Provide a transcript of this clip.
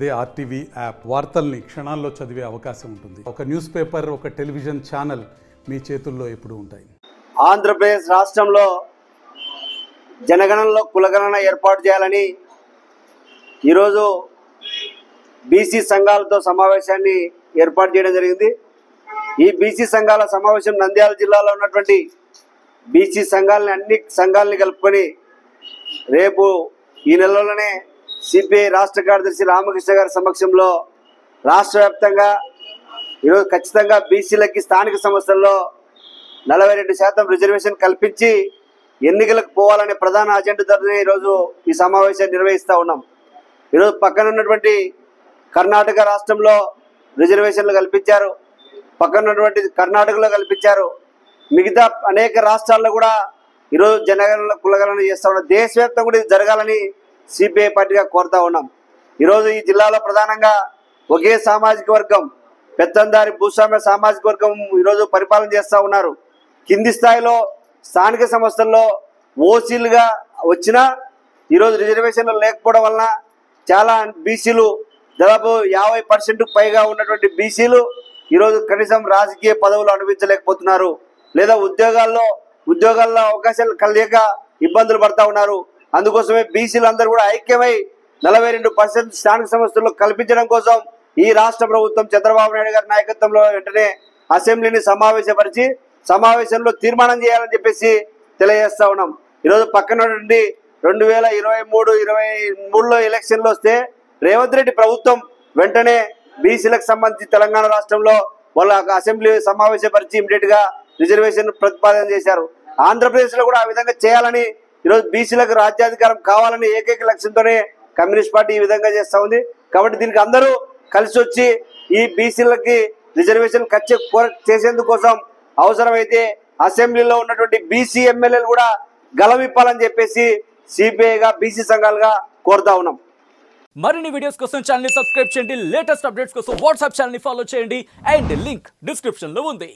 అదే RTV app వార్తల్ని క్షణాల్లో చదివే అవకాశం ఉంటుంది. ఒక న్యూస్ పేపర్, ఒక టెలివిజన్ ఛానల్ మీ చేతుల్లో ఎప్పుడూ ఉంటాయి. ఆంధ్రప్రదేశ్ రాష్ట్రంలో జనగణనలో కులగణన ఏర్పాటు చేయాలని ఈరోజు బీసీ సంఘాలతో సమావేశాన్ని ఏర్పాటు చేయడం జరిగింది. ఈ బీసీ సంఘాల సమావేశం నంద్యాల జిల్లాలో ఉన్నటువంటి బీసీ సంఘాలని అన్ని సంఘాలని కలుపుకొని రేపు ఈ నెలలోనే సిపిఐ రాష్ట్ర కార్యదర్శి రామకృష్ణ గారి సమక్షంలో రాష్ట్ర వ్యాప్తంగా ఈరోజు ఖచ్చితంగా బీసీలకి స్థానిక సంస్థల్లో 42% రిజర్వేషన్ కల్పించి ఎన్నికలకు పోవాలనే ప్రధాన అజెండాతోనే ఈరోజు ఈ సమావేశాన్ని నిర్వహిస్తూ ఉన్నాం. ఈరోజు పక్కన ఉన్నటువంటి కర్ణాటక రాష్ట్రంలో రిజర్వేషన్లు కల్పించారు, పక్కన ఉన్నటువంటి కర్ణాటకలో కల్పించారు, మిగతా అనేక రాష్ట్రాల్లో కూడా ఈరోజు జనగణన కులగణన చేస్తూ ఉన్నాం. దేశవ్యాప్తంగా కూడా ఇది జరగాలని సిపిఐ పార్టీగా కోరుతా ఉన్నాం. ఈరోజు ఈ జిల్లాలో ప్రధానంగా ఒకే సామాజిక వర్గం, పెత్తందారి భూస్వామ్య సామాజిక వర్గం ఈరోజు పరిపాలన చేస్తూ ఉన్నారు. కింది స్థాయిలో స్థానిక సంస్థల్లో ఓసీలుగా వచ్చినా ఈరోజు రిజర్వేషన్లు లేకపోవడం వలన చాలా బీసీలు దాదాపు 50% పైగా ఉన్నటువంటి బీసీలు ఈరోజు కనీసం రాజకీయ పదవులు అనుభవించలేకపోతున్నారు, లేదా ఉద్యోగాల్లో అవకాశాలు కలిగక ఇబ్బందులు పడతా ఉన్నారు. అందుకోసమే బీసీలు అందరూ కూడా ఐక్యమై 42% స్థానిక సంస్థల్లో కల్పించడం కోసం ఈ రాష్ట్ర ప్రభుత్వం చంద్రబాబు నాయుడు గారి నాయకత్వంలో వెంటనే అసెంబ్లీని సమావేశపరిచి సమావేశంలో తీర్మానం చేయాలని చెప్పేసి తెలియజేస్తా ఉన్నాం. ఈరోజు పక్కన నుండి 2023లో ఎలక్షన్లు వస్తే రేవంత్ రెడ్డి ప్రభుత్వం వెంటనే బీసీలకు సంబంధించి తెలంగాణ రాష్ట్రంలో వాళ్ళ అసెంబ్లీ సమావేశపరిచి ఇమీడియట్ గా రిజర్వేషన్ ప్రతిపాదన చేశారు. ఆంధ్రప్రదేశ్ లో కూడా ఆ విధంగా చేయాలని, ఈరోజు బీసీలకు రాజ్యాధికారం కావాలని ఏకైక లక్ష్యంతోనే కమ్యూనిస్ట్ పార్టీ ఈ విధంగా చేస్తూ ఉంది. కాబట్టి దీనికి అందరూ కలిసి వచ్చి ఈ బీసీలకి రిజర్వేషన్ చేసేందుకోసం అవసరమైతే అసెంబ్లీలో ఉన్నటువంటి బీసీ ఎమ్మెల్యేలు కూడా గలవిప్పాలని చెప్పేసి సిపిఐగా బీసీ సంఘాలుగా కోరుతా ఉన్నాం. మరిన్ని వీడియోస్ కోసం ఛానల్ ని సబ్స్క్రైబ్ చేయండి, లేటెస్ట్ అప్డేట్స్ కోసం వాట్సాప్ ఛానల్ ని ఫాలో చేయండి అండ్ లింక్ డిస్క్రిప్షన్ లో ఉంది.